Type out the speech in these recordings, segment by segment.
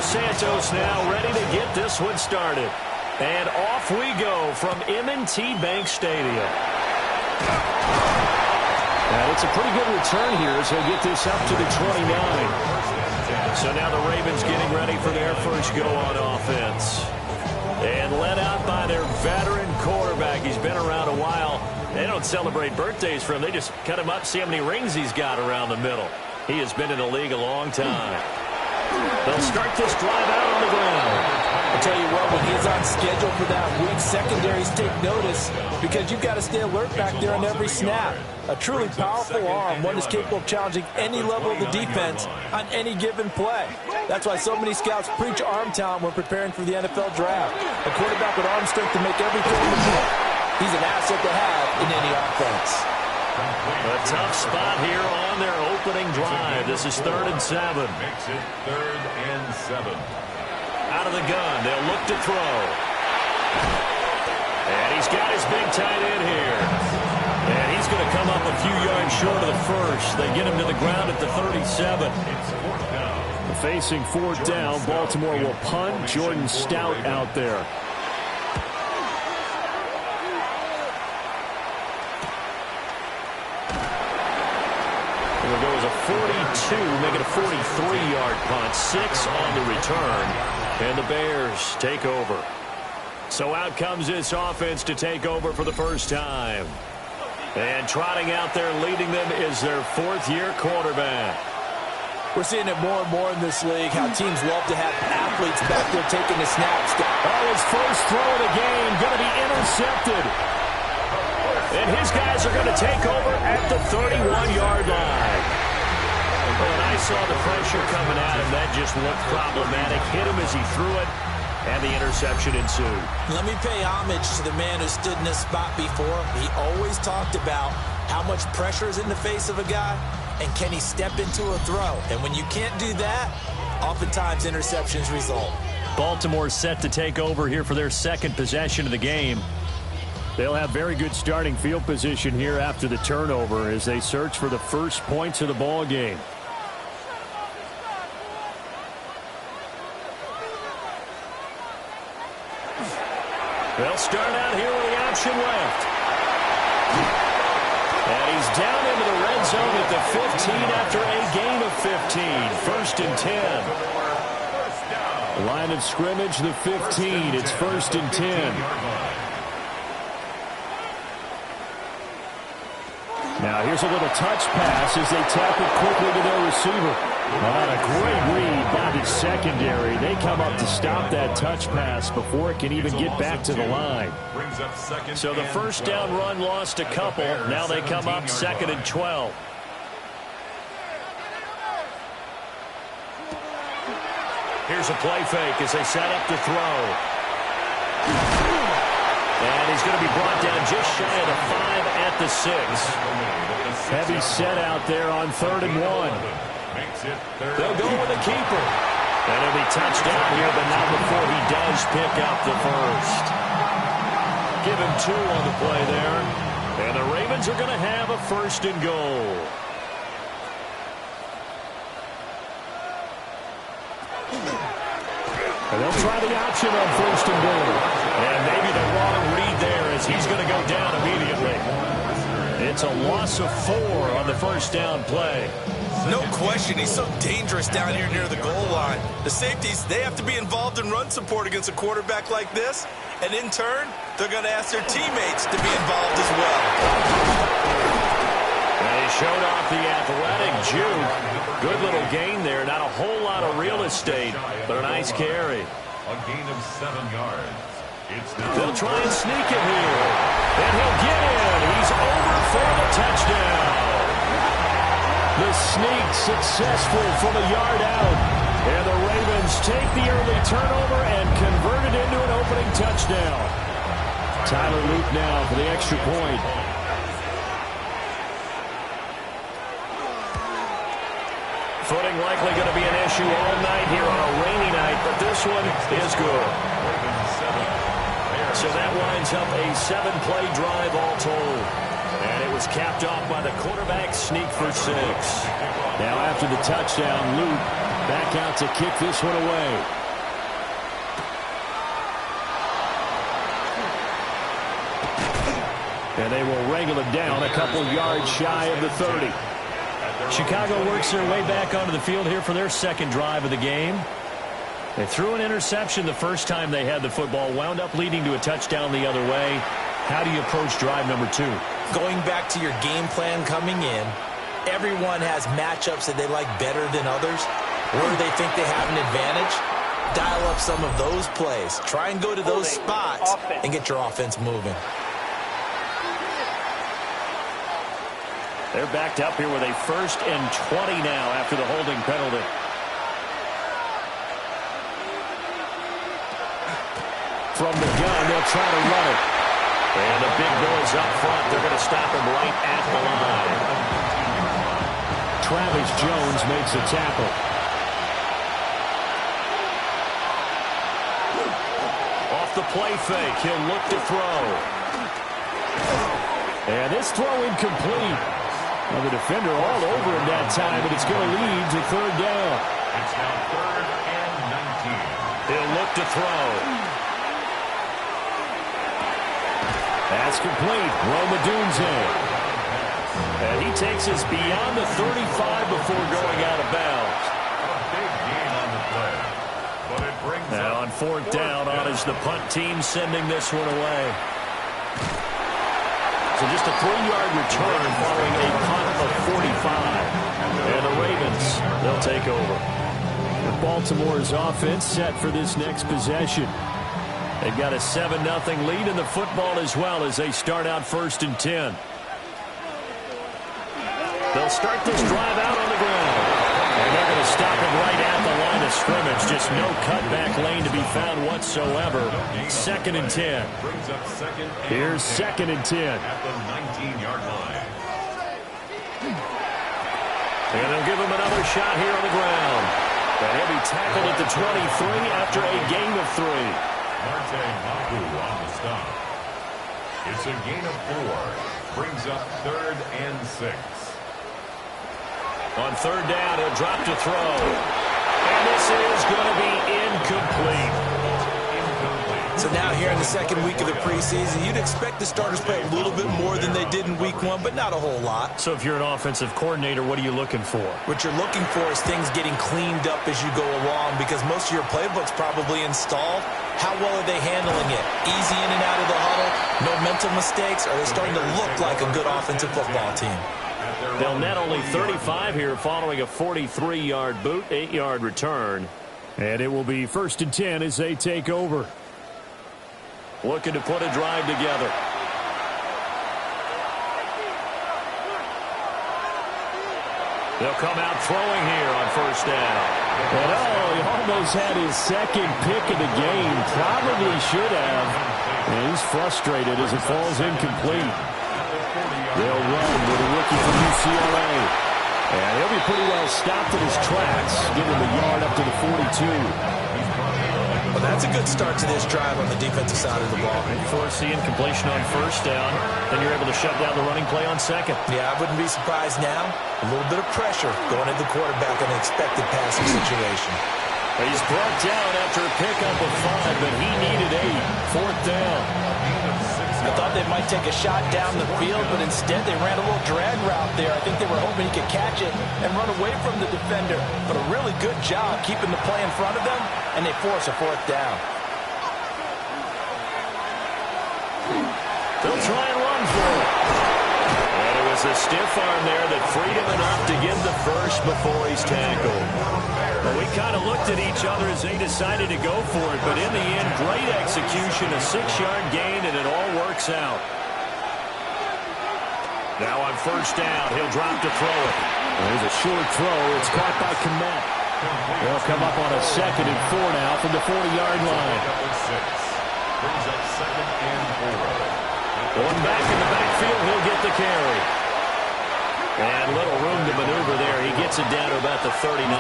Santos now ready to get this one started. And off we go from M&T Bank Stadium. Now, it's a pretty good return here as he'll get this up to the 29. So now the Ravens getting ready for their first go on offense. And led out by their veteran quarterback. He's been around a while. They don't celebrate birthdays for him. They just cut him up, see how many rings he's got around the middle. He has been in the league a long time. They'll start this drive out on the ground. I'll tell you what, when he's on schedule for that week, secondaries take notice because you've got to stay alert back there on every snap. A truly powerful arm, one that's capable of challenging any level of the defense on any given play. That's why so many scouts preach arm talent when preparing for the NFL draft. A quarterback with arm strength to make every throw work. He's an asset to have in any offense. A tough spot here on their opening drive. This is 3rd and 7. Makes it 3rd and 7. Out of the gun, they'll look to throw. And he's got his big tight end here. And he's going to come up a few yards short of the first. They get him to the ground at the 37. It's 4th down. Facing 4th down, Baltimore will punt. Jordan Stout out there. It goes a 42, make it a 43-yard punt. 6 on the return. And the Bears take over. So out comes this offense to take over for the first time. And trotting out there leading them is their 4th-year quarterback. We're seeing it more and more in this league, how teams love to have athletes back there taking the snaps. Oh, his first throw of the game going to be intercepted. And his guys are going to take over at the 31-yard line. When I saw the pressure coming at him, that just looked problematic. Hit him as he threw it, and the interception ensued. Let me pay homage to the man who stood in this spot before. He always talked about how much pressure is in the face of a guy, and can he step into a throw. And when you can't do that, oftentimes interceptions result. Baltimore set to take over here for their second possession of the game. They'll have very good starting field position here after the turnover as they search for the first points of the ball game. They'll start out here with the option left. And he's down into the red zone at the 15 after a gain of 15. 1st and 10. Line of scrimmage, the 15. It's 1st and 10. Now here's a little touch pass as they tap it quickly to their receiver. And a great read by the secondary. They come up to stop that touch pass before it can even get back to the line. So the first down run lost a couple. Now they come up 2nd and 12. Here's a play fake as they set up to throw. And he's going to be brought down just shy of the 5 at the 6. Heavy set out there on 3rd and 1. They'll go with a keeper. And he'll be touched down here, but not before he does pick up the first. Give him 2 on the play there. And the Ravens are going to have a 1st and goal. And they'll try the option on 1st and goal. And maybe the wrong read there as he's going to go down immediately. It's a loss of 4 on the first down play. No question, he's so dangerous down here near the goal line. The safeties, they have to be involved in run support against a quarterback like this. And in turn, they're going to ask their teammates to be involved as well. And he showed off the athletic juke. Good little gain there. Not a whole lot of real estate, but a nice carry. A gain of 7 yards. They'll try and sneak him here. And he'll get in. He's over for the touchdown. The sneak successful from a yard out. And the Ravens take the early turnover and convert it into an opening touchdown. Tyler Luke now for the extra point. Footing likely going to be an issue all night here on a rainy night, but this one is good. So that winds up a 7-play drive all told. And it was capped off by the quarterback sneak for 6. Now after the touchdown, Luke Back out to kick this one away. And they will wrangle it down a couple yards shy of the 30. Chicago works their way back onto the field here for their second drive of the game. They threw an interception the first time they had the football, wound up leading to a touchdown the other way. How do you approach drive number 2? Going back to your game plan coming in, everyone has matchups that they like better than others. Where they think they have an advantage, dial up some of those plays. Try and go to those spots and get your offense moving. They're backed up here with a 1st and 20 now after the holding penalty. From the gun, they'll try to run it. And the big boys up front, they're going to stop him right at the line. Travis Jones makes a tackle. Off the play fake, he'll look to throw. And this throw incomplete. Well, the defender all over him that time, but it's going to lead to 3rd down. It's now 3rd and 19. He'll look to throw. That's complete. Romadunze. And he takes us beyond the 35 before going out of bounds. A big gain on the play. But it brings Now up on 4th down, on is the punt team sending this one away. So just a 3-yard return following a punt of 45. And the Ravens, they'll take over. Baltimore's offense set for this next possession. They've got a 7-0 lead in the football as well as they start out 1st and 10. They'll start this drive out on the ground. And they're going to stop it right at the line of scrimmage. Just no cutback lane to be found whatsoever. 2nd and 10. brings up 2nd and Here's 2nd and 10. at the 19-yard line. And they'll give him another shot here on the ground. And he'll be tackled at the 23 after a gain of 3. Marte Mapu on the stop. It's a gain of 4. Brings up 3rd and 6. On 3rd down, he'll drop to throw. And this is going to be incomplete. So now here in the 2nd week of the preseason, you'd expect the starters to play a little bit more than they did in week 1, but not a whole lot. So if you're an offensive coordinator, what are you looking for? What you're looking for is things getting cleaned up as you go along because most of your playbook's probably installed. How well are they handling it? Easy in and out of the huddle? No mental mistakes? Are they starting to look like a good offensive football team? They'll net only 35 here following a 43-yard boot, 8-yard return. And it will be 1st and 10 as they take over. Looking to put a drive together. They'll come out throwing here on 1st down. And he almost had his 2nd pick of the game. Probably should have. And he's frustrated as it falls incomplete. They'll run with a rookie from UCLA. And he'll be pretty well stopped in his tracks, giving the yard up to the 42. Well, that's a good start to this drive on the defensive side of the ball. Force the incompletion on 1st down. Then you're able to shut down the running play on 2nd. Yeah, I wouldn't be surprised now. A little bit of pressure going at the quarterback in an expected passing situation. He's brought down after a pickup of 5, but he needed 8. 4th down. I thought they might take a shot down the field, but instead they ran a little drag route there. I think they were hoping he could catch it and run away from the defender. But a really good job keeping the play in front of them, and they force a 4th down. They'll try and run for it. And it was a stiff arm there that freed him enough to get the first before he's tackled. Well, we kind of looked at each other as they decided to go for it, but in the end, great execution, a 6-yard gain, and it all works out. Now on 1st down, he'll drop to throw it. There's a short throw. It's caught by Kmet. They'll come up on a 2nd and 4 now from the 40-yard line. Brings up 2nd and 4. One back in the backfield, he'll get the carry. And little room to maneuver there. He gets it down to about the 39.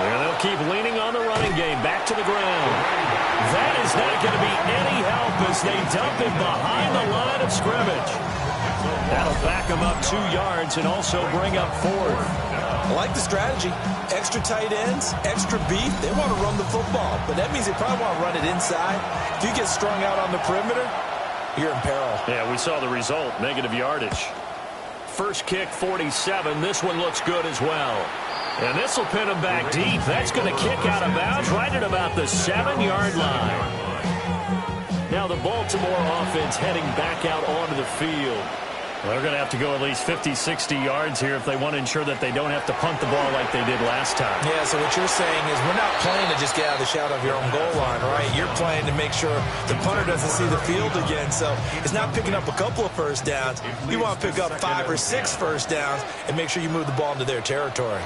And they'll keep leaning on the running game. Back to the ground. That is not going to be any help as they dump it behind the line of scrimmage. That'll back him up 2 yards and also bring up 4th. I like the strategy. Extra tight ends, extra beef. They want to run the football, but that means they probably want to run it inside. If you get strung out on the perimeter, you're in peril. Yeah, we saw the result, negative yardage. First kick, 47. This one looks good as well. And this will pin him back deep. That's going to kick out of bounds right at about the 7-yard line. Now the Baltimore offense heading back out onto the field. Well, they're going to have to go at least 50, 60 yards here if they want to ensure that they don't have to punt the ball like they did last time. Yeah, so what you're saying is we're not playing to just get out of the shadow of your own goal line, right? You're playing to make sure the punter doesn't see the field again. So it's not picking up a couple of first downs. You want to pick up 5 or 6 first downs and make sure you move the ball into their territory.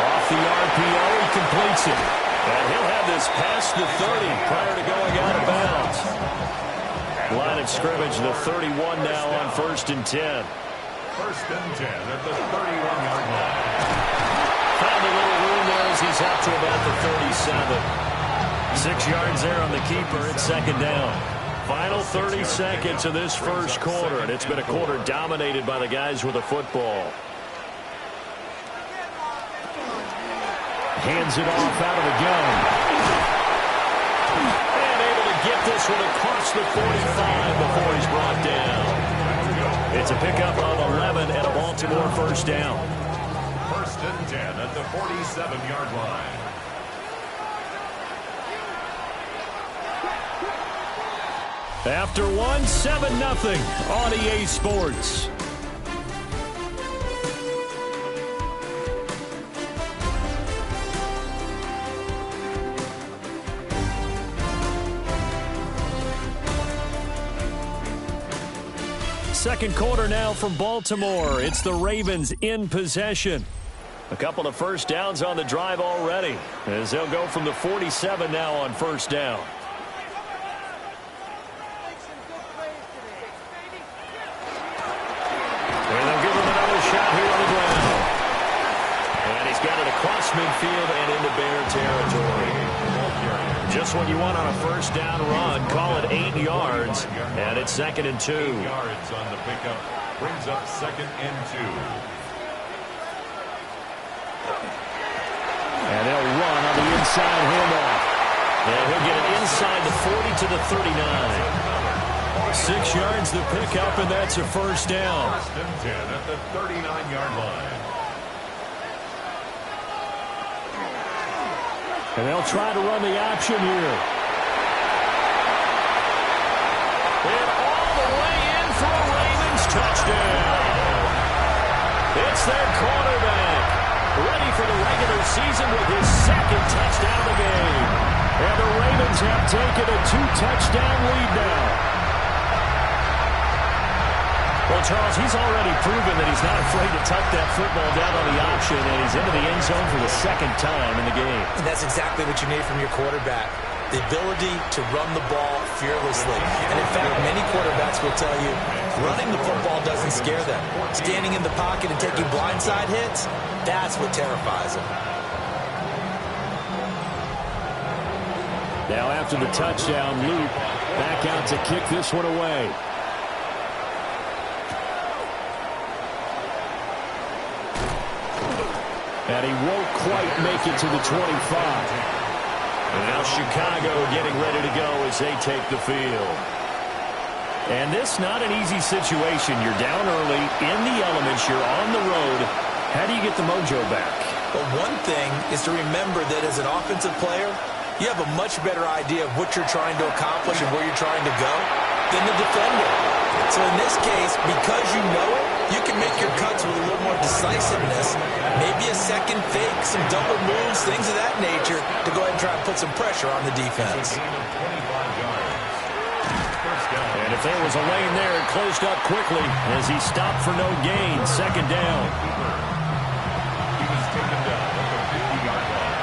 Off the RPO, he completes it. And he'll have this past the 30 prior to going out of bounds. Line of scrimmage, the 31 now on 1st and 10. 1st and 10 at the 31-yard line. Found a little room there as he's out to about the 37. 6 yards there on the keeper at 2nd down. Final 30 seconds of this first quarter, and it's been a quarter dominated by the guys with the football. Hands it off out of the gun. And able to get this one across the 45 before he's brought down. It's a pickup of 11 and a Baltimore first down. 1st and 10 at the 47-yard line. After one, 7-0 on EA Sports. Second quarter now from Baltimore. It's the Ravens in possession. A couple of first downs on the drive already, as they'll go from the 47 now on 1st down. And they'll give him another shot here on the ground. And he's got it across midfield and into Bear territory. Just what you want on a first down run. Call it 8 yards. And it's 2nd and 2. 8 yards on the pickup. Brings up 2nd and 2. And they'll run on the inside handoff. And he'll get it inside the 40 to the 39. 6 yards the pickup, and that's a first down. 1st and 10 at the 39-yard line. And they'll try to run the option here. And all the way in for a Ravens touchdown. It's their quarterback, ready for the regular season with his 2nd touchdown of the game. And the Ravens have taken a 2-touchdown lead now. Well, Charles, he's already proven that he's not afraid to tuck that football down on the option, and he's into the end zone for the 2nd time in the game. And that's exactly what you need from your quarterback. The ability to run the ball fearlessly. And in fact, many quarterbacks will tell you running the football doesn't scare them. Standing in the pocket and taking blindside hits, that's what terrifies them. Now after the touchdown, Luke back out to kick this one away. And he won't quite make it to the 25. And now Chicago getting ready to go as they take the field. And this not an easy situation. You're down early, in the elements, you're on the road. How do you get the mojo back? Well, one thing is to remember that as an offensive player, you have a much better idea of what you're trying to accomplish and where you're trying to go than the defender. So in this case, because you know it, you can make your cuts with a little more decisiveness. Maybe a second fake, some double moves, things of that nature to go ahead and try and put some pressure on the defense. And if there was a lane there, it closed up quickly as he stopped for no gain. 2nd down. He was taken down at the 50-yard line.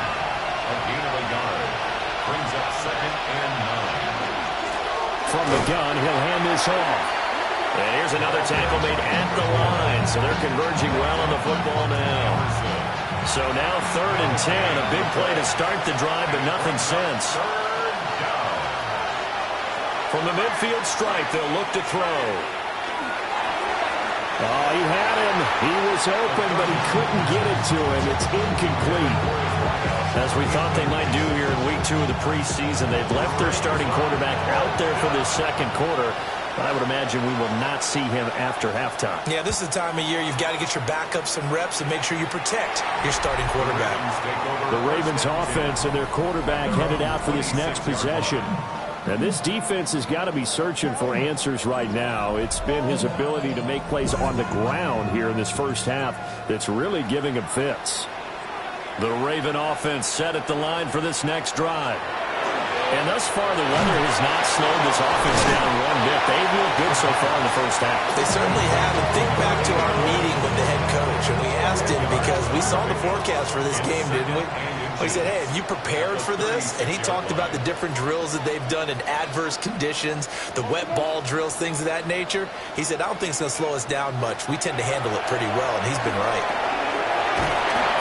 A gain of a yard. Brings up 2nd and 9. From the gun, he'll hand this off. And here's another tackle made at the line. So they're converging well on the football now. So now 3rd and 10. A big play to start the drive, but nothing since. From the midfield stripe, they'll look to throw. Oh, he had him. He was open, but he couldn't get it to him. It's incomplete. As we thought they might do here in week 2 of the preseason, they've left their starting quarterback out there for this second quarter. But I would imagine we will not see him after halftime. Yeah, this is the time of year you've got to get your backup some reps and make sure you protect your starting quarterback. The Ravens offense and their quarterback headed out for this next possession. And this defense has got to be searching for answers right now. It's been his ability to make plays on the ground here in this first half that's really giving him fits. The Raven offense set at the line for this next drive. And thus far, the weather has not slowed this offense down one bit. They've looked good so far in the first half. They certainly have. And think back to our meeting with the head coach. And we asked him because we saw the forecast for this game, didn't we? We said, hey, have you prepared for this? And he talked about the different drills that they've done in adverse conditions, the wet ball drills, things of that nature. He said, I don't think it's going to slow us down much. We tend to handle it pretty well, and he's been right.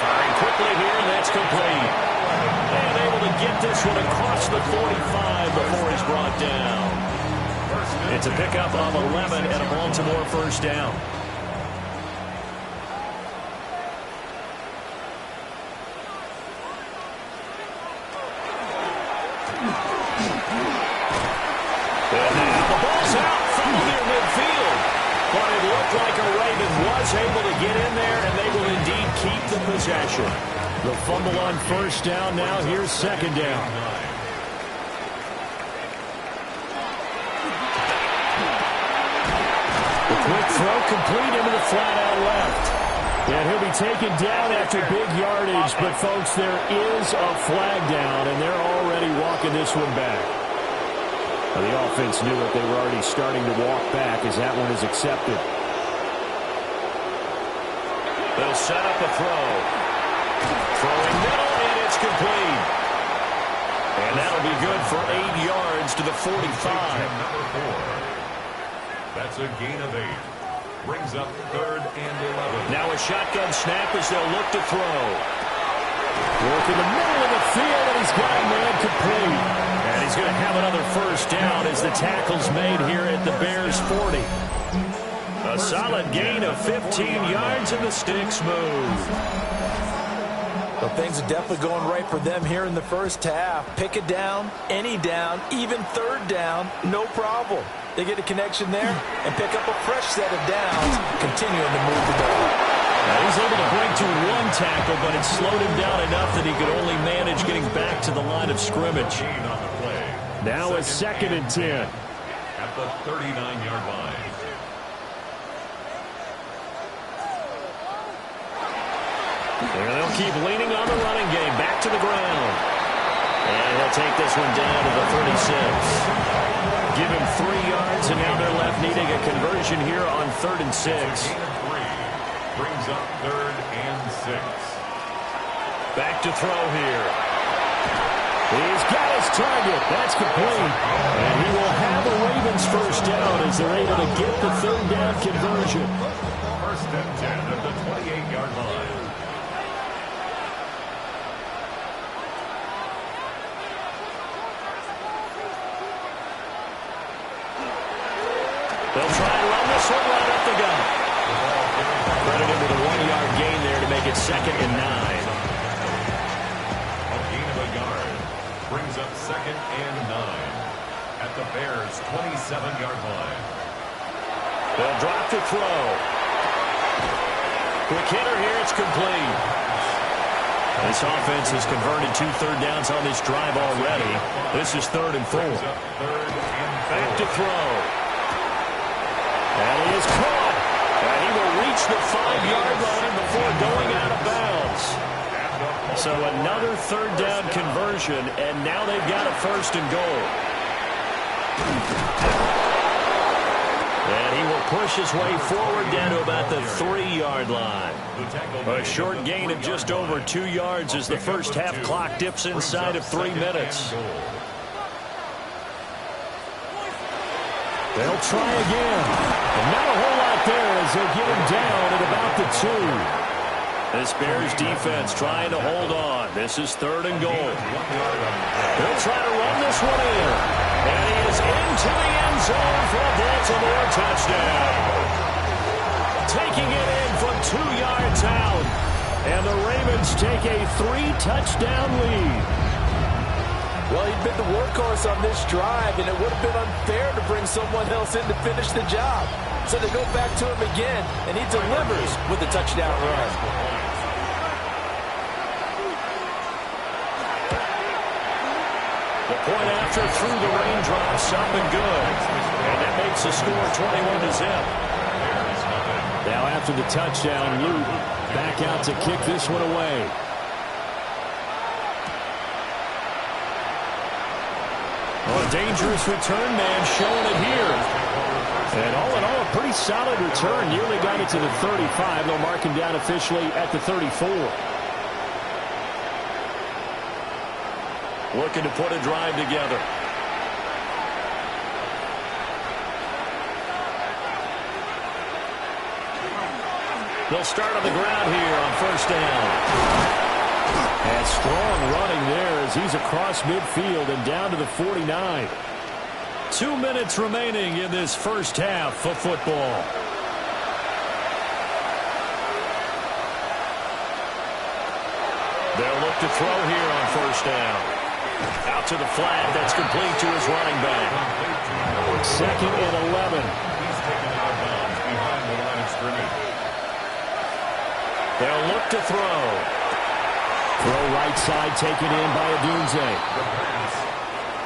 Firing quickly here, and that's complete. And able to get this one across the 45 before he's brought down. It's a pickup of 11 and a Baltimore first down. And now the ball's out from near midfield. But it looked like a Raven was able to get in there, and they will indeed keep the possession. The fumble on first down. Now here's second down. The quick throw complete into the flat out left. And he'll be taken down after big yardage. But, folks, there is a flag down, and they're already walking this one back. Now, the offense knew it. They were already starting to walk back as that one is accepted. They'll set up a throw. Throwing middle, and it's complete. And that'll be good for 8 yards to the 45. Number 4. That's a gain of 8. Brings up 3rd and 11. Now a shotgun snap as they'll look to throw. Work in the middle of the field, and he's got a man complete. And he's going to have another first down as the tackle's made here at the Bears 40. A solid gain of 15 yards, and the sticks move. Well, things are definitely going right for them here in the first half. Pick it down, any down, even third down, no problem. They get a connection there and pick up a fresh set of downs, continuing to move the ball. Now he's able to break to one tackle, but it slowed him down enough that he could only manage getting back to the line of scrimmage. Now a second and 10. At the 39-yard line. And they'll keep leaning on the running game. Back to the ground. And he'll take this one down to the 36. Give him 3 yards, and now they're left needing a conversion here on 3rd and 6. Brings up 3rd and 6. Back to throw here. He's got his target. That's complete. And he will have a Ravens first down as they're able to get the 3rd down conversion. 1st and 10 at the 28-yard line. They'll try and run this one right up the gut. Credited with a 1-yard gain there to make it 2nd and 9. A gain of a yard. Brings up 2nd and 9. At the Bears' 27-yard line. They'll drop the throw. Quick hitter here. It's complete. This offense has converted 2 third downs on this drive already. This is 3rd and 4. Back to throw. And he is caught. And he will reach the 5-yard line before going out of bounds. So another 3rd down conversion, and now they've got a 1st and goal. And he will push his way forward down to about the 3-yard line. A short gain of just over 2 yards as the first half clock dips inside of 3 minutes. They'll try again. And not a whole lot there as they get him down at about the 2. This Bears defense trying to hold on. This is 3rd and goal. They'll try to run this one in. And he is into the end zone for a Baltimore touchdown. taking it in from 2 yards out. And the Ravens take a 3-touchdown lead. Well, he'd been the workhorse on this drive, and it would have been unfair to bring someone else in to finish the job. So they go back to him again, and he delivers with a touchdown run. The point after through the raindrops, up and good. And that makes the score 21-0. Now after the touchdown, Luke back out to kick this one away. Oh, a dangerous return man showing it here. And all in all, a pretty solid return. Nearly got it to the 35. They'll mark him down officially at the 34. Looking to put a drive together. They'll start on the ground here on first down. And strong running there as he's across midfield and down to the 49. 2 minutes remaining in this first half of football. They'll look to throw here on first down. Out to the flat. That's complete to his running back. 2nd and 11. He's taken out of bounds behind the line of scrimmage. They'll look to throw. Throw right side taken in by Odunze.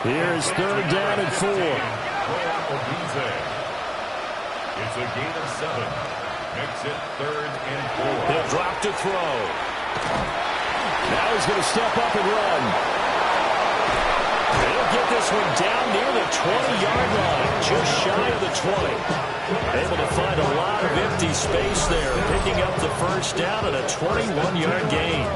Here's 3rd down and 4. It's a gain of 7. Makes it 3rd and 4. He'll drop to throw. Now he's going to step up and run. He'll get this one down near the 20-yard line, just shy of the 20. Able to find a lot of empty space there, picking up the first down and a 21-yard gain.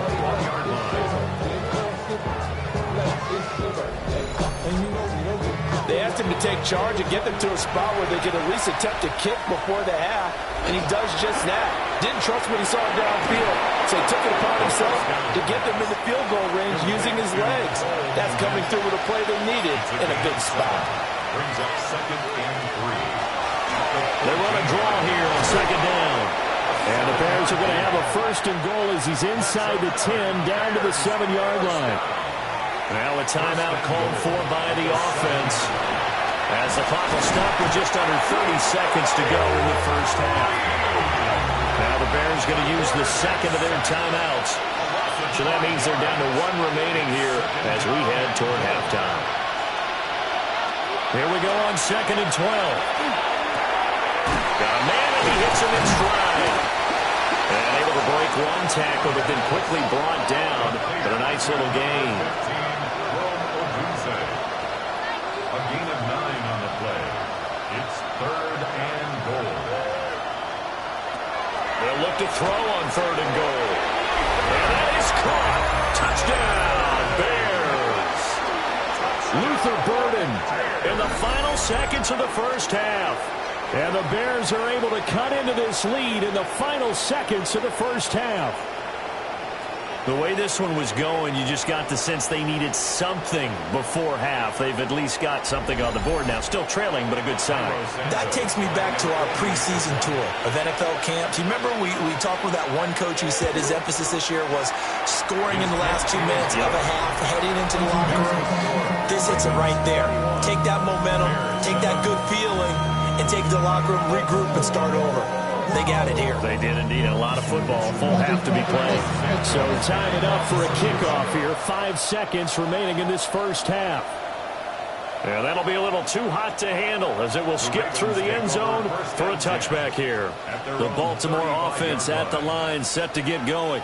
They asked him to take charge and get them to a spot where they could at least attempt to kick before the half, and he does just that. Didn't trust what he saw downfield, so he took it upon himself to get them in the field goal range using his legs. That's coming through with a play they needed in a big spot. Brings up 2nd and 3. They run a draw here on 2nd down. And the Bears are going to have a 1st and goal as he's inside the 10, down to the 7-yard line. Now a timeout called for by the offense, as the clock will stop with just under 30 seconds to go in the first half. Now the Bears going to use the 2nd of their timeouts. So that means they're down to 1 remaining here as we head toward halftime. Here we go on 2nd and 12. Got a man and he hits him in stride. And able to break one tackle, but then quickly brought down. But a nice little gain. A gain of 9 on the play. It's 3rd and goal. They'll look to throw on 3rd and goal. And that is caught. Touchdown, Bears. Luther Burden In the final seconds of the first half. And the Bears are able to cut into this lead in the final seconds of the first half. The way this one was going, you just got the sense they needed something before half. They've at least got something on the board now. Still trailing, but a good sign. That takes me back to our preseason tour of NFL camps. You remember we talked with that one coach who said his emphasis this year was scoring in the last 2 minutes of a half, heading into the locker room. This hits it right there. Take that momentum, take that good feeling, and take the locker room, regroup, and start over. They got it here. They did indeed. A lot of football. Full half to be played. So time it up for a kickoff here. 5 seconds remaining in this first half. Yeah, that'll be a little too hot to handle as it will skip through the end zone for a touchback here. The Baltimore offense at the line, set to get going.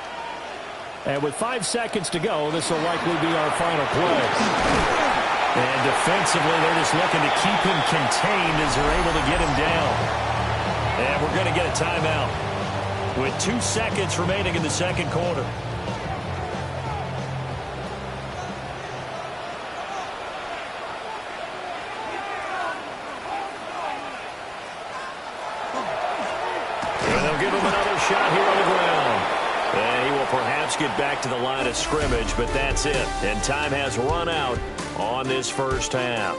And with 5 seconds to go, this will likely be our final play. And defensively, they're just looking to keep him contained as they're able to get him down. And we're going to get a timeout with 2 seconds remaining in the second quarter. And they'll give him another shot here on the ground. And he will perhaps get back to the line of scrimmage, but that's it. And time has run out on this first half.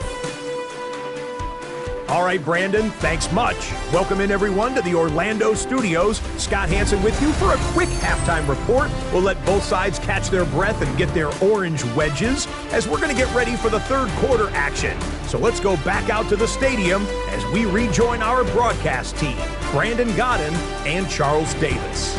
All right, Brandon, thanks much. Welcome in, everyone, to the Orlando studios. Scott Hansen with you for a quick halftime report. We'll let both sides catch their breath and get their orange wedges as we're going to get ready for the third quarter action. So let's go back out to the stadium as we rejoin our broadcast team, Brandon Godden and Charles Davis.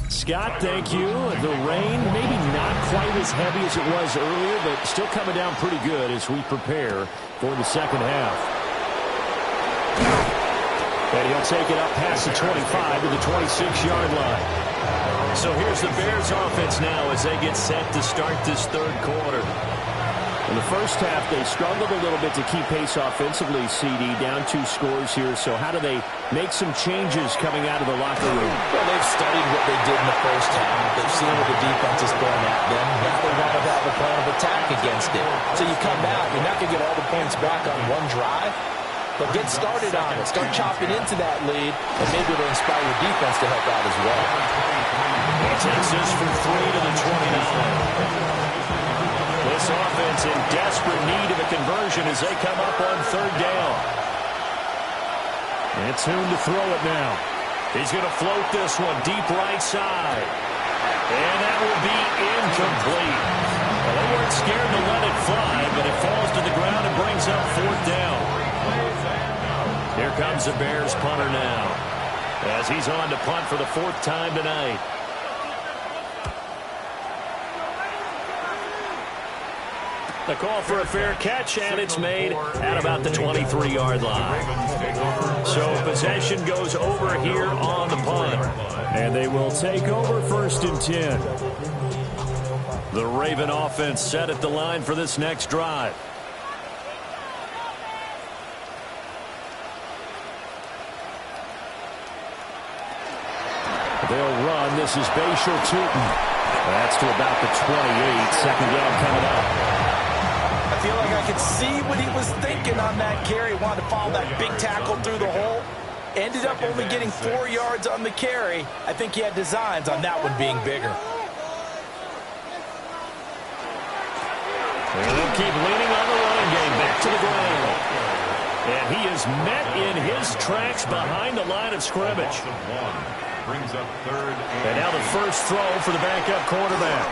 Scott, thank you. The rain, maybe not quite as heavy as it was earlier, but still coming down pretty good as we prepare for the second half. And he'll take it up past the 25 to the 26-yard line. So here's the Bears offense now as they get set to start this third quarter. In the first half, they struggled a little bit to keep pace offensively, CD, down 2 scores here. So how do they make some changes coming out of the locker room? Well, they've studied what they did in the first half. They've seen what the defense is throwing at them. Now they want to have a plan of attack against it. So you come out, you're not going to get all the points back on one drive, but get started on it. Start chopping into that lead, and maybe it'll inspire your defense to help out as well. He takes this for 3 to the 29. This offense in desperate need of a conversion as they come up on third down. It's Hoon to throw it now. He's going to float this one deep right side. And that will be incomplete. Well, they weren't scared to let it fly, but it falls to the ground and brings up fourth down. Here comes the Bears punter now as he's on to punt for the 4th time tonight. The call for a fair catch, and it's made at about the 23-yard line. So possession goes over here on the punt. And they will take over 1st and 10. The Raven offense set at the line for this next drive. They'll run. This is Bayshore Tootin. That's to about the 28. Second down coming up. I feel like I could see what he was thinking on that carry. Wanted to follow that big tackle through the hole. Ended up only getting 4 yards on the carry. I think he had designs on that one being bigger. And they'll keep leaning on the running game. Back to the ground. And he is met in his tracks behind the line of scrimmage. Brings up 3rd and now the first throw for the backup quarterback.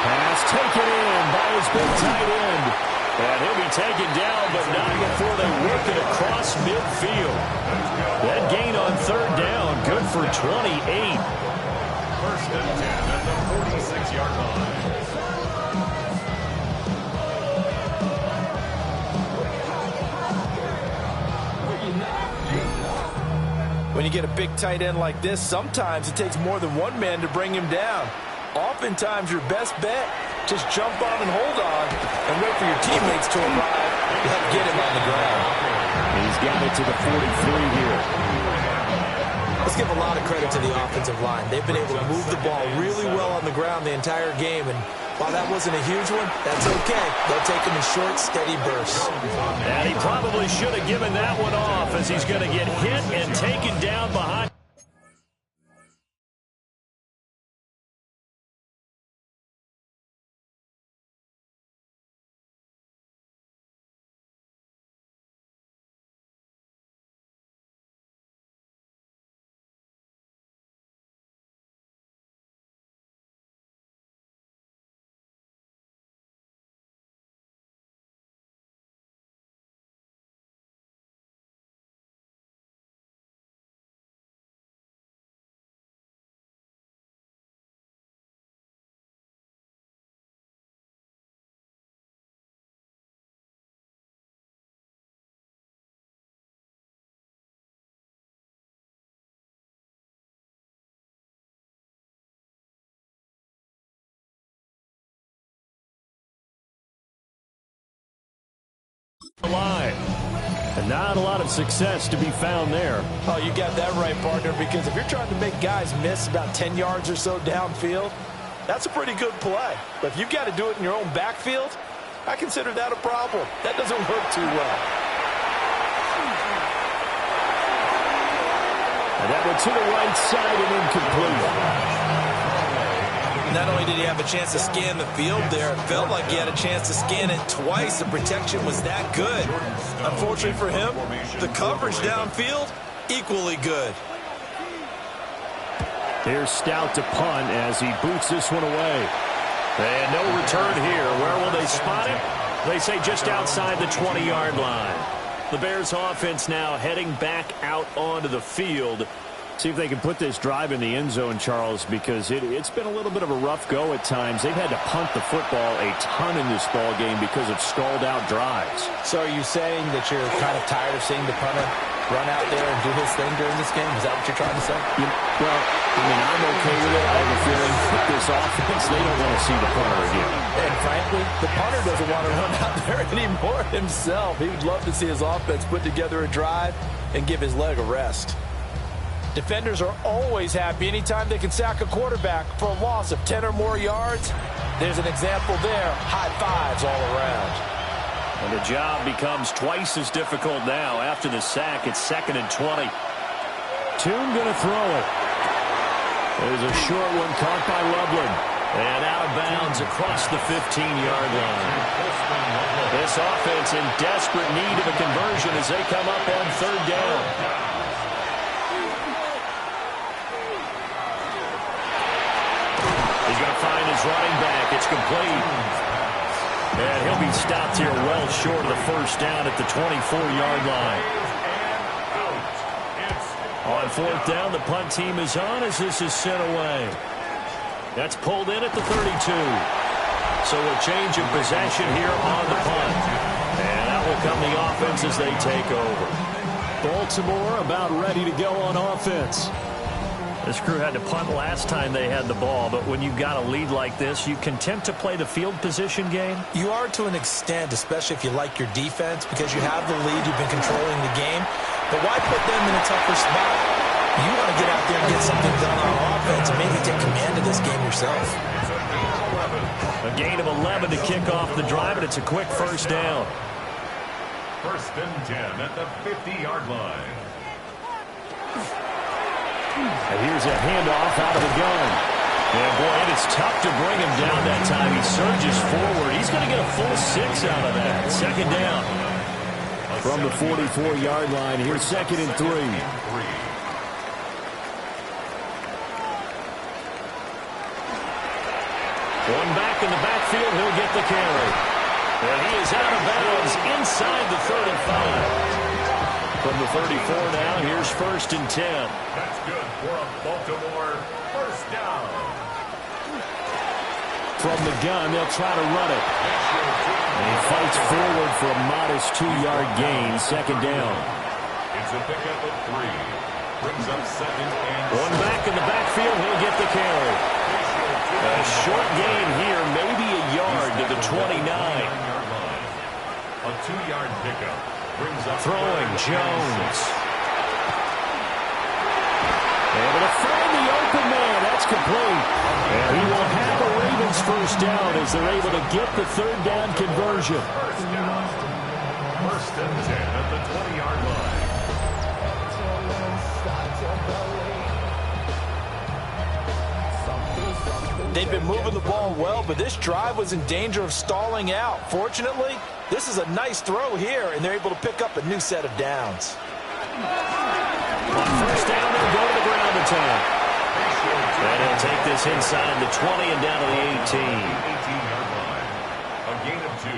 Pass taken in by his big tight end. And he'll be taken down, but not before they work it across midfield. That gain on 3rd down, good for 28. 1st and 10 at the 46-yard line. When you get a big tight end like this, sometimes it takes more than one man to bring him down. Oftentimes, your best bet, just jump on and hold on and wait for your teammates to arrive to help get him on the ground. He's got it to the 43 here. Let's give a lot of credit to the offensive line. They've been able to move the ball really well on the ground the entire game, and while that wasn't a huge one, that's okay. They'll take them in short, steady bursts. And he probably should have given that one off as he's going to get hit and taken down behind. Line. And not a lot of success to be found there. Oh, you got that right, partner, because if you're trying to make guys miss about 10 yards or so downfield, That's a pretty good play. But if you've got to do it in your own backfield, I consider that a problem. That doesn't work too well. And that went to the right side and incomplete. Not only did he have a chance to scan the field there, it felt like he had a chance to scan it twice. The protection was that good. Unfortunately for him, the coverage downfield, equally good. Here's Stout to punt as he boots this one away. And no return here. Where will they spot it? They say just outside the 20-yard line. The Bears offense now heading back out onto the field. See if they can put this drive in the end zone, Charles, because it's been a little bit of a rough go at times. They've had to punt the football a ton in this ball game because of stalled-out drives. So are you saying that you're kind of tired of seeing the punter run out there and do his thing during this game? Is that what you're trying to say? Well, I mean, I'm okay with it. I have a feeling with this offense, they don't want to see the punter again. And frankly, the punter doesn't want to run out there anymore himself. He would love to see his offense put together a drive and give his leg a rest. Defenders are always happy anytime they can sack a quarterback for a loss of 10 or more yards. There's an example there. High fives all around. And the job becomes twice as difficult now. After the sack, it's 2nd and 20. Toon going to throw it. There's a short one caught by Loveland. And out of bounds across the 15-yard line. This offense in desperate need of a conversion as they come up on 3rd down. He's going to find his running back. It's complete. And he'll be stopped here well short of the 1st down at the 24-yard line. On 4th down, the punt team is on as this is sent away. That's pulled in at the 32. So a change of possession here on the punt. And out will come the offense as they take over. Baltimore about ready to go on offense. This crew had to punt last time they had the ball, but when you've got a lead like this, you content to play the field position game? You are to an extent, especially if you like your defense, because you have the lead, you've been controlling the game. But why put them in a tougher spot? You want to get out there and get something done on offense and maybe take command of this game yourself. A gain of 11 to kick off the drive, and it's a quick 1st down. 1st and 10 at the 50-yard line. And here's a handoff out of the gun. Yeah, boy, it is tough to bring him down that time. He surges forward. He's going to get a full 6 out of that. 2nd down. From the 44-yard line, here's 2nd and 3. One back in the backfield, he'll get the carry. And he is out of bounds inside the 35. From the 34 now, here's 1st and 10. That's good for a Baltimore 1st down. From the gun, they'll try to run it. And he fights forward for a modest 2-yard gain, 2nd down. It's a pickup of 3. Brings up 2nd and 7. One back in the backfield, he'll get the carry. A short gain here, maybe a yard to the 29. A 2-yard pickup. Brings up throwing Jones. Able to find the open man. That's complete. And he will have a Ravens 1st down as they're able to get the 3rd down conversion. 1st down. 1st and 10 at the 20-yard line. They've been moving the ball well, but this drive was in danger of stalling out. Fortunately, this is a nice throw here, and they're able to pick up a new set of downs. On 1st down, they'll go to the ground attack. And he'll take this inside the 20 and down to the 18. 18-yard line. A gain of 2.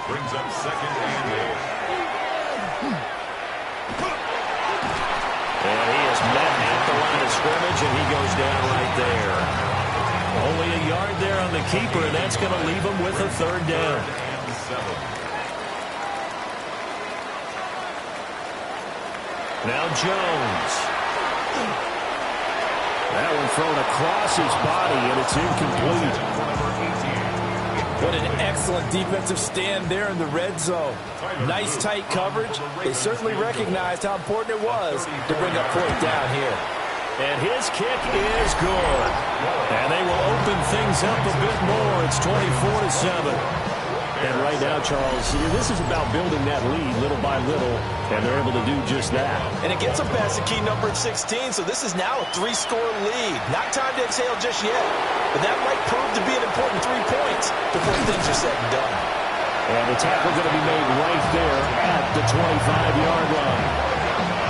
Brings up 2nd and 8. And he is met at the line of scrimmage, and he goes down right there. Only a yard there on the keeper, and that's going to leave him with a 3rd down. Now Jones. That one thrown across his body, and it's incomplete. What an excellent defensive stand there in the red zone. Nice tight coverage. They certainly recognized how important it was to bring up 4th down here. And his kick is good. And they will open things up a bit more. It's 24-7. And right now, Charles, this is about building that lead little by little, and they're able to do just that. And it gets them past the key number at 16, so this is now a 3-score lead. Not time to exhale just yet, but that might prove to be an important 3 points before things are said and done. And the tackle going to be made right there at the 25-yard line.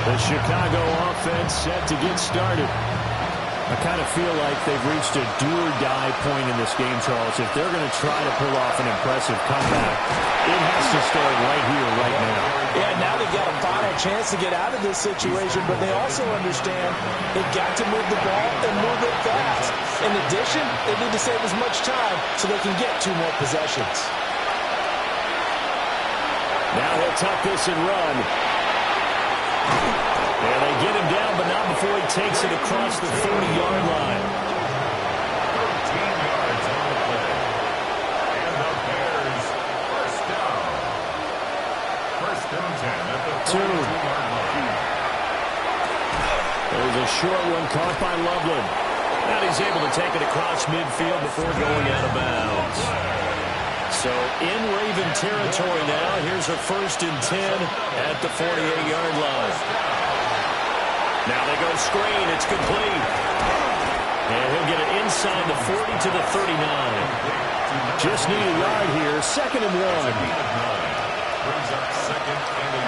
The Chicago offense set to get started. I kind of feel like they've reached a do-or-die point in this game, Charles. If they're going to try to pull off an impressive comeback, it has to start right here, right now. Yeah, now they've got a final chance to get out of this situation, but they also understand they've got to move the ball and move it fast. In addition, they need to save as much time so they can get 2 more possessions. Now he'll tuck this and run. And they get him down, but not before he takes it across the 40-yard line. 13 yards on the play. And the Bears first down. First and 10 at the 42-yard line. There's a short one caught by Loveland. And he's able to take it across midfield before going out of bounds. So in Raven territory now, here's a first and 10 at the 48-yard line. Now they go screen. It's complete. And he'll get it inside the 40 to the 39. Just need a yard here. 2nd and 1.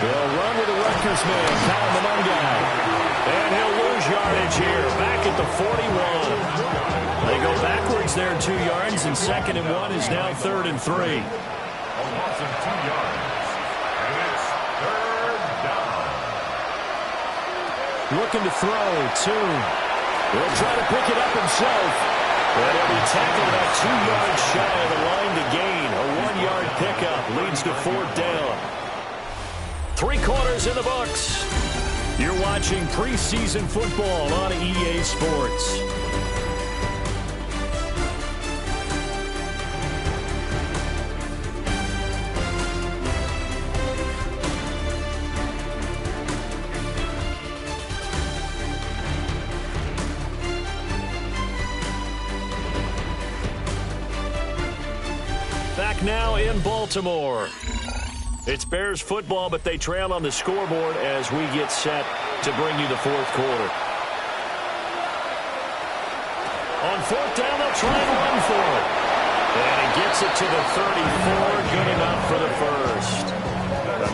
They'll run with the Rutgers man, Kyle Monongai. And he'll lose yardage here. Back at the 41. They go backwards there 2 yards, and 2nd and 1 is now 3rd and 3. A loss of 2 yards. And it's 3rd down. Looking to throw. 2. He'll try to pick it up himself. But he'll be tackled about 2 yards shy of the line to gain. A 1-yard pickup leads to 4th down. 3 quarters in the books. You're watching preseason football on EA Sports. Back now in Baltimore. It's Bears football, but they trail on the scoreboard as we get set to bring you the 4th quarter. On 4th down, they'll try and run for it. And he gets it to the 34, good enough for the first.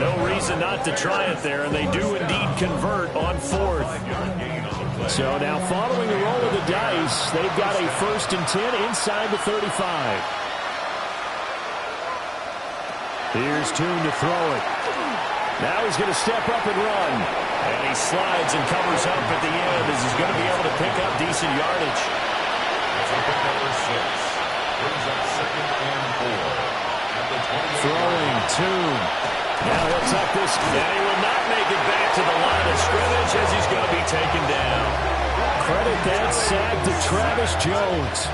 No reason not to try it there, and they do indeed convert on 4th. So now following the roll of the dice, they've got a 1st and 10 inside the 35. Here's Toon to throw it. Now he's going to step up and run. And he slides and covers up at the end as he's going to be able to pick up decent yardage. That's up at number 6. Brings up 2nd and 4. At the 28. Throwing Toon. Now he'll tuck this. And he will not make it back to the line of scrimmage as he's going to be taken down. Credit that sack to Travis Jones.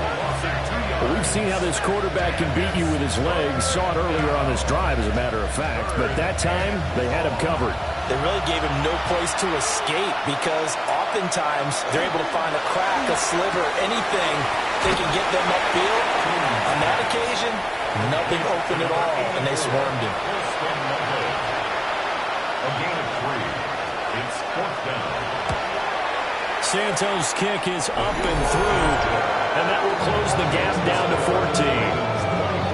Well, we've seen how this quarterback can beat you with his legs. Saw it earlier on this drive, as a matter of fact. But that time, they had him covered. They really gave him no place to escape because oftentimes they're able to find a crack, a sliver, anything they can get them upfield. On that occasion, nothing open at all, and they swarmed him. A gain of 3. It's 4th down. Santos' kick is up and through, and that will close the gap down to 14.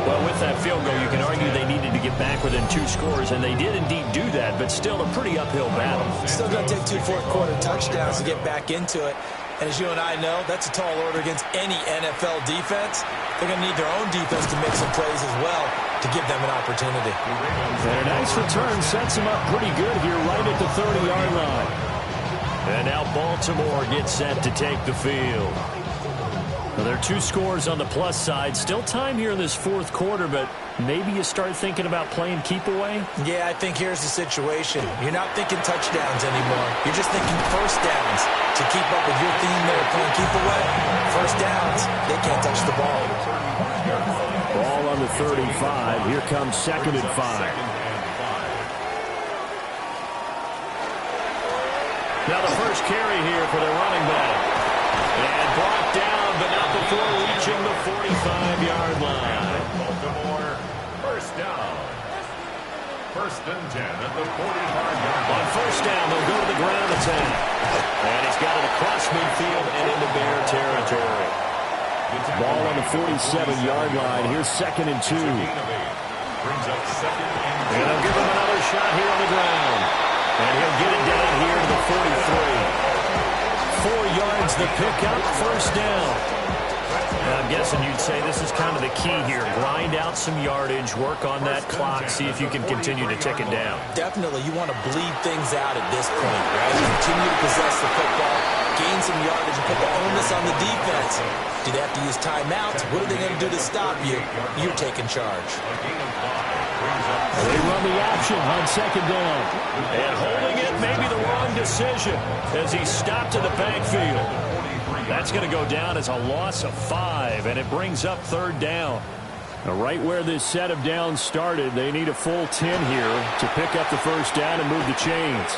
Well, with that field goal, you can argue they needed to get back within 2 scores, and they did indeed do that, but still a pretty uphill battle. Still going to take 2 fourth-quarter touchdowns to get back into it. And as you and I know, that's a tall order against any NFL defense. They're going to need their own defense to make some plays as well to give them an opportunity. And a nice return sets him up pretty good here right at the 30-yard line. And now Baltimore gets set to take the field. Well, there are 2 scores on the plus side. Still time here in this 4th quarter, but maybe you start thinking about playing keep away? Yeah, I think here's the situation. You're not thinking touchdowns anymore. You're just thinking first downs to keep up with your theme there, playing keep away. First downs, they can't touch the ball. Ball on the 35. Here comes 2nd and 5. Now the first carry here for the running back. And brought down, but not before reaching the 45-yard line. Baltimore, first down. First and 10 at the 45-yard line. On first down, they'll go to the ground attack. And he's got it across midfield and into Bear territory. Ball on the 47-yard line. Here's 2nd and 2. Brings up 2nd and 2. And they'll give him another shot here on the ground. And he'll get it down here to the 43. 4 yards the pickup, first down. Now, I'm guessing you'd say this is kind of the key here. Grind out some yardage, work on that clock, see if you can continue to tick it down. Definitely, you want to bleed things out at this point, right? Continue to possess the football, gain some yardage, and put the onus on the defense. Do they have to use timeouts? What are they going to do to stop you? You're taking charge. They run the option on 2nd down. And holding it may be the wrong decision as he stopped in the backfield. That's going to go down as a loss of 5, and it brings up 3rd down. Now, right where this set of downs started, they need a full 10 here to pick up the first down and move the chains.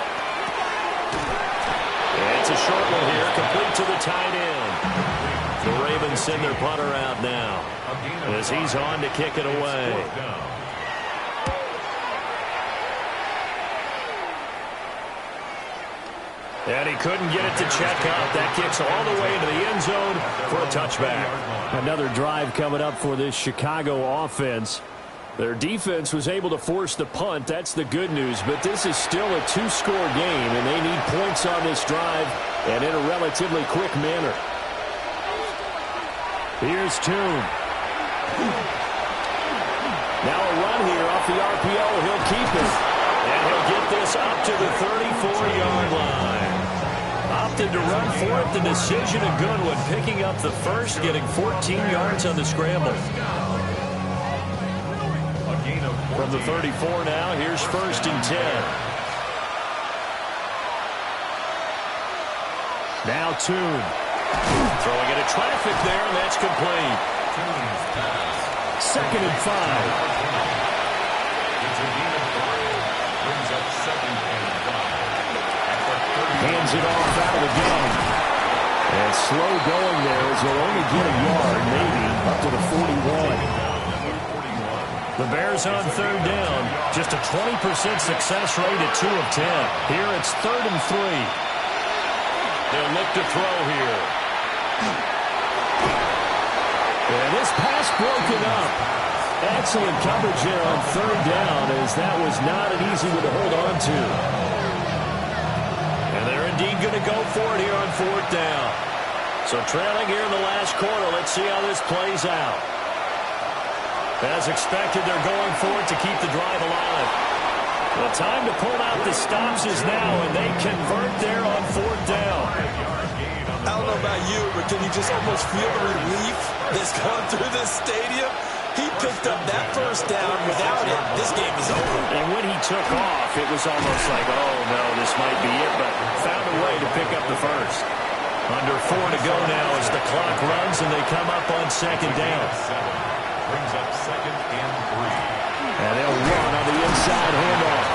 It's a short one here, complete to the tight end. The Ravens send their punter out now as he's on to kick it away. And he couldn't get it to check up. That kicks all the way into the end zone for a touchback. Another drive coming up for this Chicago offense. Their defense was able to force the punt. That's the good news. But this is still a 2-score game, and they need points on this drive and in a relatively quick manner. Here's Toon. Now a run here off the RPO. He'll keep it. And he'll get this up to the 34-yard line. Opted to run for it. The decision a good one. Picking up the first, getting 14 yards on the scramble. From the 34 now, here's 1st and 10. Now Toon. Throwing into traffic there, and that's complete. 2nd and 5. Hands it off out of the gun. And slow going there as he'll only get a yard, maybe, up to the 41. The Bears on 3rd down. Just a 20% success rate at 2 of 10. Here it's 3rd and 3. They'll look to throw here. And this pass broken up. Excellent coverage here on 3rd down, as that was not an easy one to hold on to. And they're indeed going to go for it here on 4th down. So trailing here in the last quarter. Let's see how this plays out. As expected, they're going for it to keep the drive alive. The time to pull out the stops is now, and they convert there on 4th down. I don't know about you, but can you just almost feel the relief that's gone through this stadium? He picked up that first down. Without it, this game is over. And when he took off, it was almost like, oh, no, this might be it, but found a way to pick up the first. Under 4 to go now as the clock runs, and they come up on 2nd down. Brings up 2nd and 3. And they'll run on the inside handoff.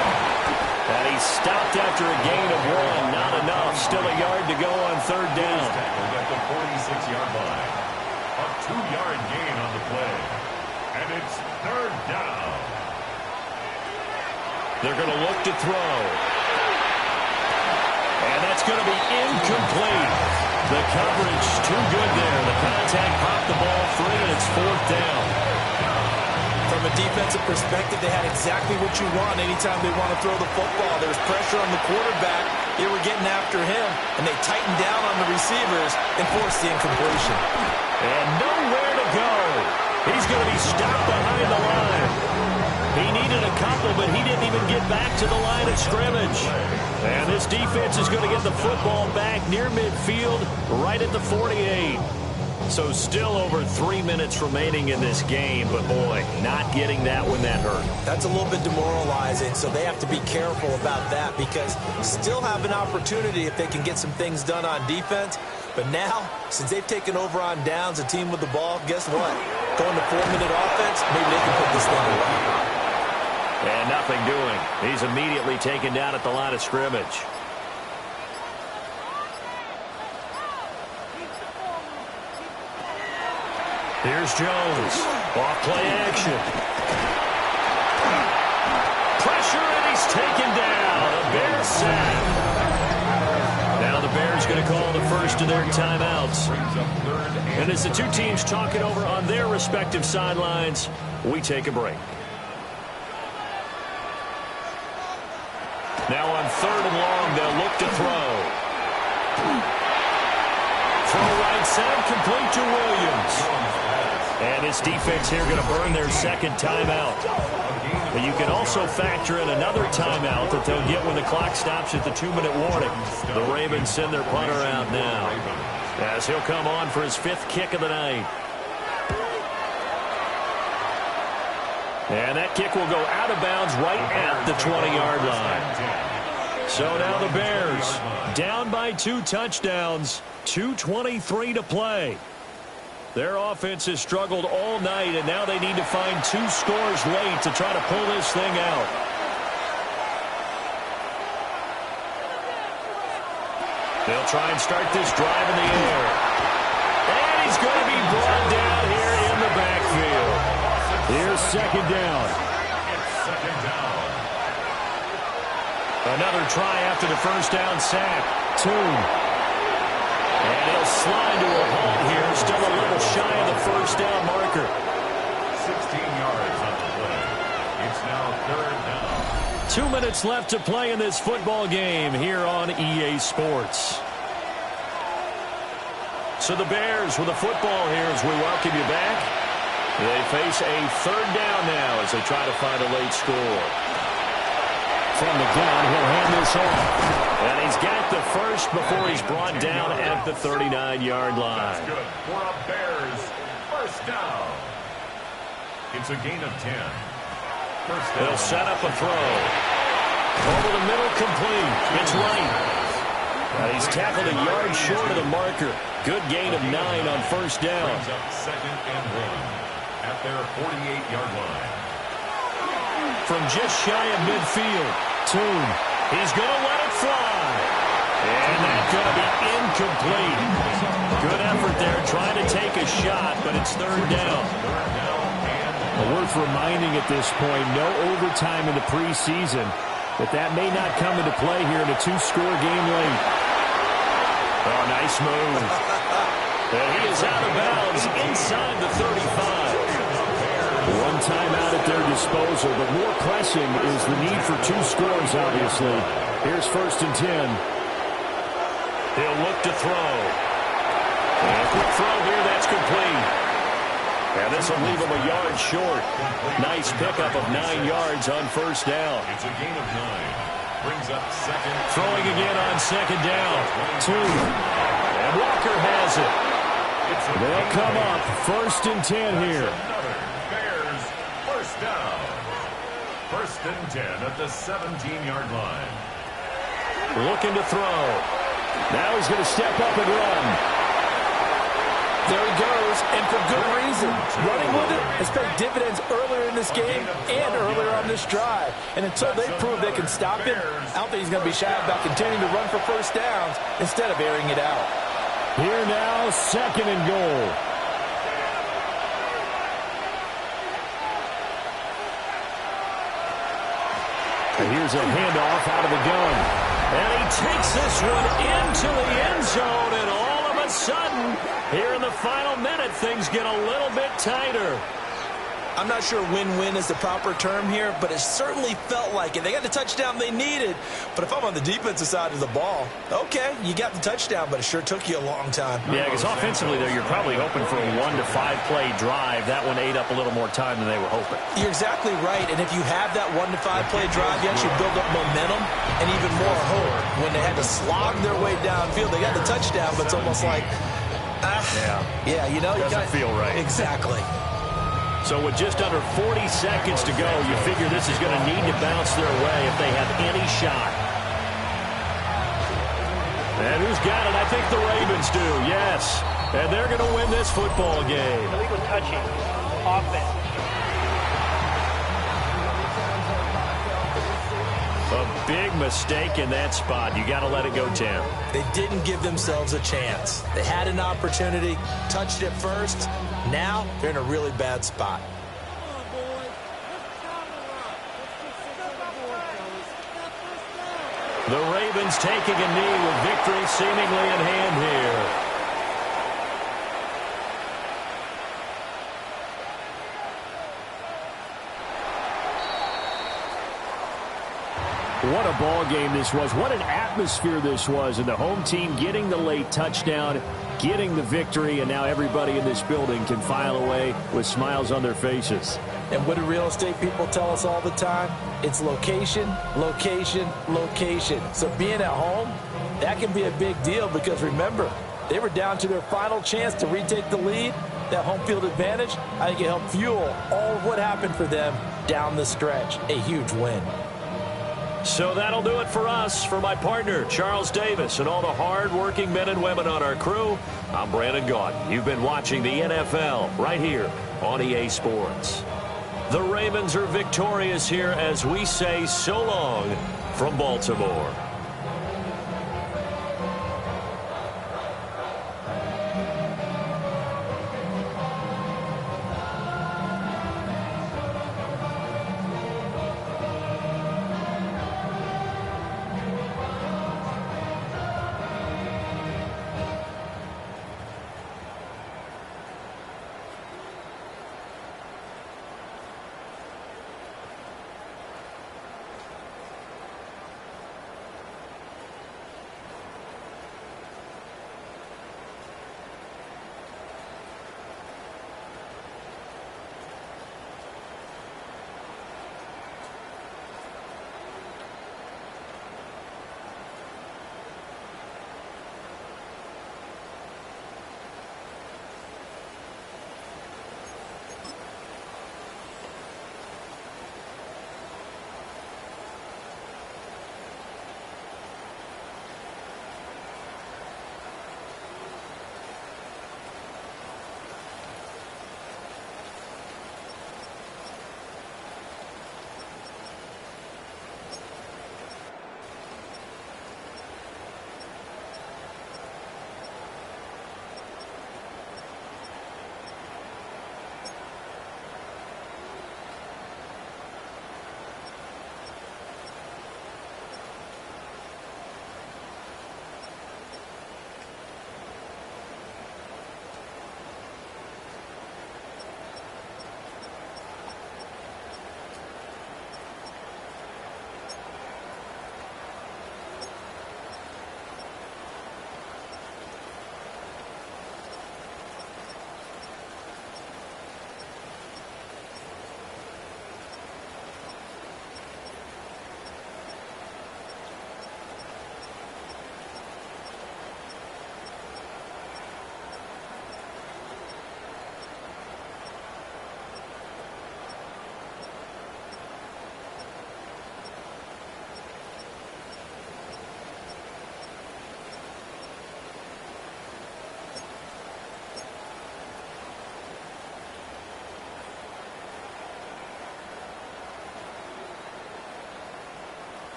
And he stopped after a gain of 1. Not enough. Still a yard to go on 3rd down. At the 46-yard line. A 2-yard gain on the play. And it's 3rd down. They're going to look to throw. And that's going to be incomplete. The coverage too good there. The contact popped the ball free, and it's 4th down. From a defensive perspective, they had exactly what you want anytime they want to throw the football. There's pressure on the quarterback. They were getting after him, and they tightened down on the receivers and forced the incompletion. And nowhere to go. He's going to be stopped behind the line. He needed a couple, but he didn't even get back to the line of scrimmage. And this defense is going to get the football back near midfield, right at the 48. So still over 3 minutes remaining in this game, but boy, not getting that when that hurt. That's a little bit demoralizing, so they have to be careful about that because still have an opportunity if they can get some things done on defense. But now, since they've taken over on downs, a team with the ball, guess what? Going to 4-minute offense, maybe they can put this thing away. And nothing doing. He's immediately taken down at the line of scrimmage. Here's Jones. Off play action. Pressure, and he's taken down. A Bears sack. Now the Bears going to call the first of their timeouts. And as the two teams talk it over on their respective sidelines, we take a break. Now on 3rd and long, they'll look to throw. Throw right side, complete to Williams. And his defense here going to burn their second timeout. But you can also factor in another timeout that they'll get when the clock stops at the 2-minute warning. The Ravens send their punter out now, as he'll come on for his 5th kick of the night. And that kick will go out of bounds right at the 20-yard line. So now the Bears down by 2 touchdowns, 2:23 to play. Their offense has struggled all night, and now they need to find 2 scores late to try to pull this thing out. They'll try and start this drive in the air. And he's going to be brought down here in the backfield. Here's 2nd down. Another try after the first down sack. And he'll slide to a halt here. Still a little shy of the first down marker. 16 yards on the play. It's now 3rd down. 2 minutes left to play in this football game here on EA Sports. So the Bears with a football here as we welcome you back. They face a 3rd down now as they try to find a late score. From the gun, he'll hand this off. And he's got the first before he's brought down at the 39-yard line. That's good for a Bears 1st down. It's a gain of 10. First down. They'll set up a throw. Over the middle, complete. It's right. He's tackled a yard short of the marker. Good gain of 9 on 1st down. Brings up 2nd and 1 at their 48-yard line. From just shy of midfield, Toon. He's going to let it fly. And that's going to be incomplete. Good effort there trying to take a shot, but it's 3rd down. Worth reminding at this point, no overtime in the preseason, but that may not come into play here in a 2-score game late. Oh, nice move. And he is out of bounds inside the 35. One timeout at their disposal, but more pressing is the need for 2 scores, obviously. Here's 1st and 10. He'll look to throw. And a quick throw here, that's complete. And this will leave him a yard short. Nice pickup of 9 yards on 1st down. It's a gain of 9. Brings up 2nd. Throwing again on 2nd down. 2. And Walker has it. They'll come up 1st and 10 here. Bears 1st down. 1st and 10 at the 17-yard line. Looking to throw. Now he's going to step up and run. There he goes, and for good reason. Running with it has paid dividends earlier in this game and earlier on this drive. And until they prove they can stop him, I don't think he's going to be shy about continuing to run for 1st downs instead of airing it out. Here now, 2nd and goal. And here's a handoff out of the gun. And he takes this one into the end zone, and all of a sudden, here in the final minute, things get a little bit tighter. I'm not sure win-win is the proper term here, but it certainly felt like it. They got the touchdown they needed, but if I'm on the defensive side of the ball, okay, you got the touchdown, but it sure took you a long time. Yeah, because offensively, though, you're probably hoping for a 1 to 5 play drive. That one ate up a little more time than they were hoping. You're exactly right, and if you have that 1 to 5 play drive, you actually build up momentum and even more hope. When they had to slog their way downfield, they got the touchdown, but it's almost like, yeah, you know, doesn't feel right. Exactly. So with just under 40 seconds to go, you figure this is going to need to bounce their way if they have any shot. And who's got it? I think the Ravens do, yes. And they're going to win this football game. Illegal touching. Offense. A big mistake in that spot. You got to let it go, Tim. They didn't give themselves a chance. They had an opportunity, touched it first, now they're in a really bad spot. The Ravens taking a knee with victory seemingly in hand here. What a ball game this was. What an atmosphere this was. And the home team getting the late touchdown, getting the victory, and now everybody in this building can file away with smiles on their faces. And what do real estate people tell us all the time? It's location, location, location. So being at home, that can be a big deal because remember, they were down to their final chance to retake the lead. That home field advantage, I think it helped fuel all of what happened for them down the stretch. A huge win. So that'll do it for us. For my partner, Charles Davis, and all the hard-working men and women on our crew, I'm Brandon Gaudin. You've been watching the NFL right here on EA Sports. The Ravens are victorious here as we say so long from Baltimore.